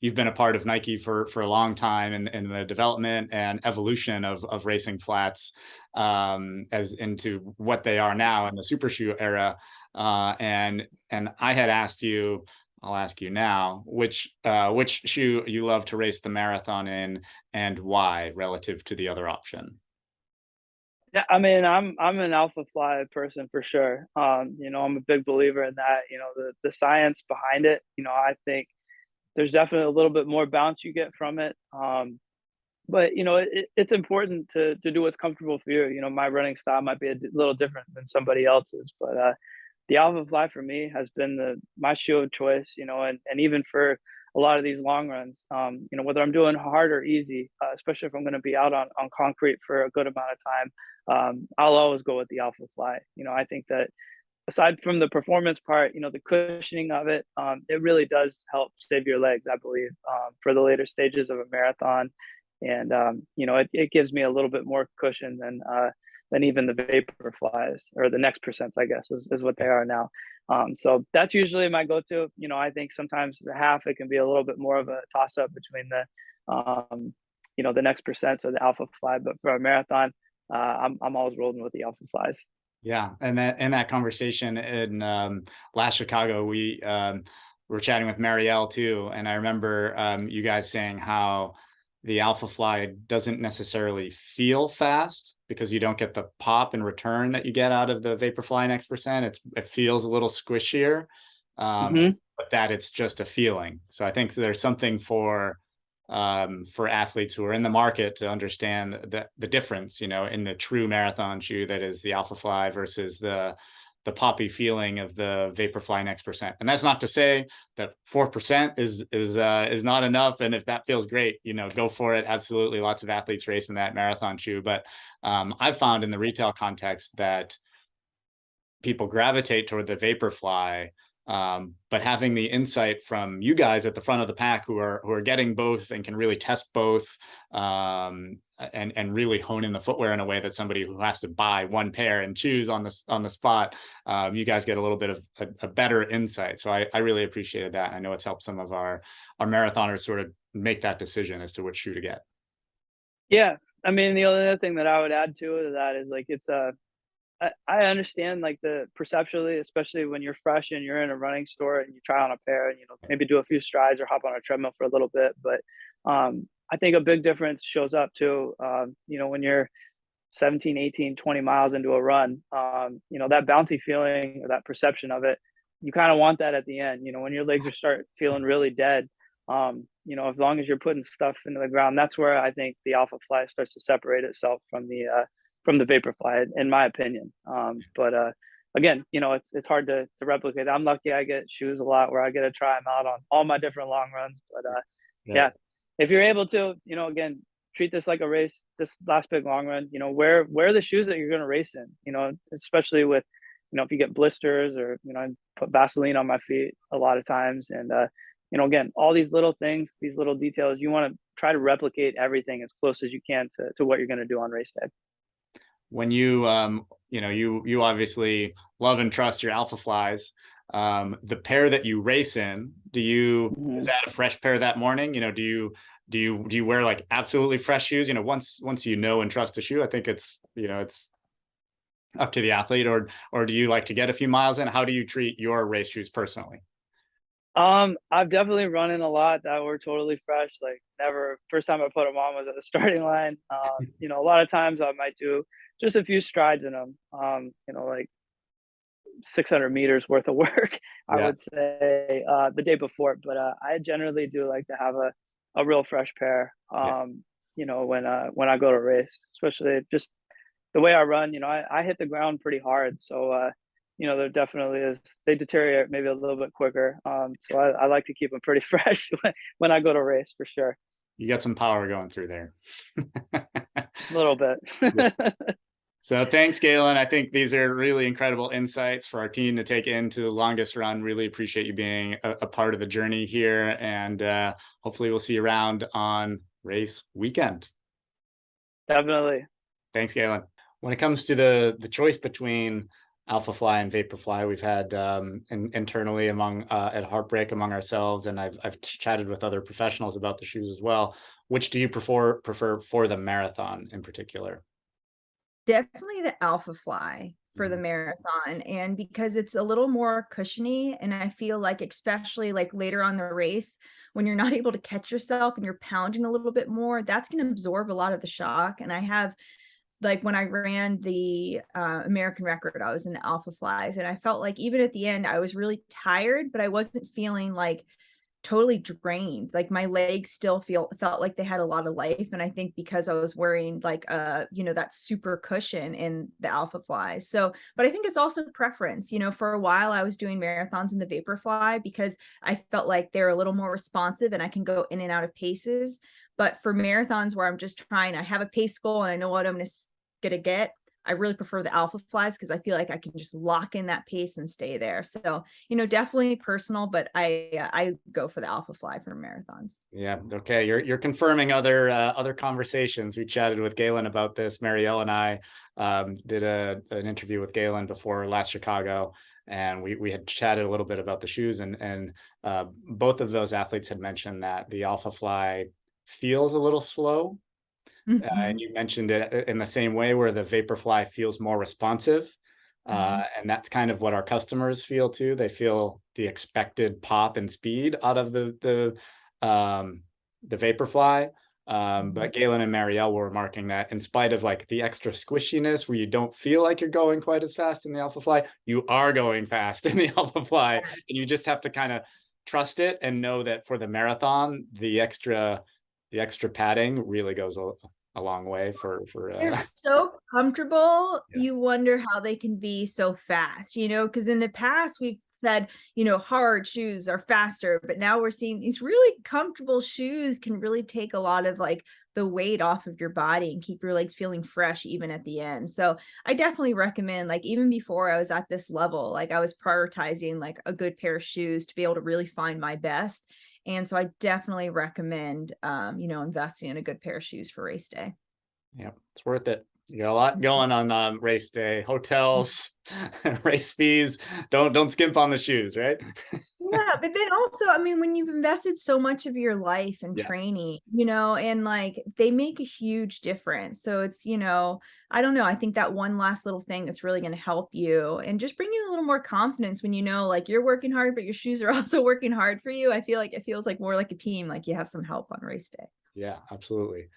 you've been a part of Nike for a long time in the development and evolution of racing flats as into what they are now in the super shoe era. And I had asked you, I'll ask you now, which shoe you love to race the marathon in and why relative to the other option. Yeah, I mean, I'm an Alphafly person for sure. I'm a big believer in that. The science behind it. I think there's definitely a little bit more bounce you get from it. But it's important to do what's comfortable for you. My running style might be a little different than somebody else's, but the Alphafly for me has been my shoe of choice. And even for a lot of these long runs, whether I'm doing hard or easy, especially if I'm going to be out on concrete for a good amount of time, I'll always go with the Alphafly. I think that aside from the performance part, the cushioning of it, it really does help save your legs, I believe, for the later stages of a marathon. And it gives me a little bit more cushion than even the Vaporflies, or the next percents, I guess, is what they are now. So that's usually my go-to. I think sometimes the half, it can be a little bit more of a toss-up between the next percents or the Alphafly. But for a marathon, I'm always rolling with the Alphaflies. Yeah, and that conversation in last Chicago, we were chatting with Marielle too, and I remember you guys saying how the Alphafly doesn't necessarily feel fast because you don't get the pop and return that you get out of the Vaporfly next percent. It feels a little squishier, Mm-hmm. but that it's just a feeling. So I think there's something for athletes who are in the market to understand the difference, in the true marathon shoe that is the Alphafly versus the poppy feeling of the Vaporfly next percent. And that's not to say that 4% is not enough. And if that feels great, go for it. Absolutely, lots of athletes race in that marathon shoe. But I've found in the retail context that people gravitate toward the Vaporfly. But having the insight from you guys at the front of the pack who are getting both and can really test both, and really hone in the footwear in a way that somebody who has to buy one pair and choose on the spot, you guys get a little bit of a better insight. So I really appreciated that. I know it's helped some of our marathoners sort of make that decision as to which shoe to get. Yeah, I mean, the other thing that I would add to that is like I understand like the perceptually, especially when you're fresh and you're in a running store and you try on a pair and maybe do a few strides or hop on a treadmill for a little bit. But I think a big difference shows up too. When you're 17, 18, 20 miles into a run, that bouncy feeling or that perception of it, you kind of want that at the end. When your legs are start feeling really dead, as long as you're putting stuff into the ground, that's where I think the Alphafly starts to separate itself from the Vaporfly, in my opinion. But again, it's hard to replicate. I'm lucky I get shoes a lot where I get to try them out on all my different long runs. But yeah, if you're able to, again, treat this like a race, this last big long run, wear the shoes that you're going to race in, especially with, if you get blisters or, I put Vaseline on my feet a lot of times. And, again, all these little things, these little details, you want to try to replicate everything as close as you can to what you're going to do on race day. When you you obviously love and trust your Alphaflies, the pair that you race in, is that a fresh pair that morning? Do you wear like absolutely fresh shoes? Once and trust a shoe, I think it's up to the athlete, or do you like to get a few miles in? How do you treat your race shoes personally? I've definitely run in a lot that were totally fresh. Like never, first time I put them on was at the starting line. A lot of times I might do just a few strides in them. Like 600 meters worth of work, I would say, the day before. But I generally do like to have a real fresh pair. When I go to race, especially just the way I run. I hit the ground pretty hard, so there definitely is. They deteriorate maybe a little bit quicker. So I like to keep them pretty fresh when I go to race for sure. You got some power going through there. A little bit. So thanks, Galen. I think these are really incredible insights for our team to take into the longest run. Really appreciate you being a part of the journey here. And hopefully we'll see you around on race weekend. Definitely. Thanks, Galen. When it comes to the choice between Alphafly and Vaporfly we've had internally among at Heartbreak among ourselves, and I've chatted with other professionals about the shoes as well. Which do you prefer for the marathon in particular? Definitely the Alphafly for the Mhm. marathon, and because it's a little more cushiony, and I feel like especially, like, later on the race, when you're not able to catch yourself and you're pounding a little bit more, that's gonna absorb a lot of the shock, and I have like, when I ran the, American record, I was in the Alphaflies, and I felt like even at the end, I was really tired, but I wasn't feeling, like, totally drained. Like my legs still felt like they had a lot of life. And I think because I was wearing like that super cushion in the Alpha Flies. So, but I think it's also preference. For a while I was doing marathons in the Vaporfly because I felt like they're a little more responsive and I can go in and out of paces. But for marathons where I'm just trying, I have a pace goal and I know what I'm gonna get. I really prefer the Alpha Flies because I feel like I can just lock in that pace and stay there. So, definitely personal, but I go for the Alpha Fly for marathons. Yeah. Okay. You're confirming other conversations. We chatted with Galen about this. Marielle and I did an interview with Galen before last Chicago, and we had chatted a little bit about the shoes, and both of those athletes had mentioned that the Alpha Fly feels a little slow. And Mhm, you mentioned it in the same way where the Vaporfly feels more responsive. mhm, And that's kind of what our customers feel too. They feel the expected pop and speed out of the Vaporfly. mhm. But Galen and Marielle were remarking that in spite of like the extra squishiness where you don't feel like you're going quite as fast in the Alphafly, you are going fast in the Alphafly. And you just have to kind of trust it and know that for the marathon, the extra padding really goes a long way for They're so comfortable, yeah. you wonder how they can be so fast, because in the past we've said, hard shoes are faster, but now we're seeing these really comfortable shoes can really take a lot of like the weight off of your body and keep your legs feeling fresh even at the end. So I definitely recommend, like, even before I was at this level, like I was prioritizing like a good pair of shoes to be able to really find my best. And so I definitely recommend investing in a good pair of shoes for race day. Yeah, it's worth it. You got a lot going on race day, hotels, race fees. Don't skimp on the shoes, right? Yeah, but then also, I mean, when you've invested so much of your life in Yeah, training, and like they make a huge difference. So it's, I don't know, I think that one last little thing that's really going to help you and just bring you a little more confidence when like you're working hard, but your shoes are also working hard for you. I feel like it feels like more like a team, like you have some help on race day. yeah, absolutely.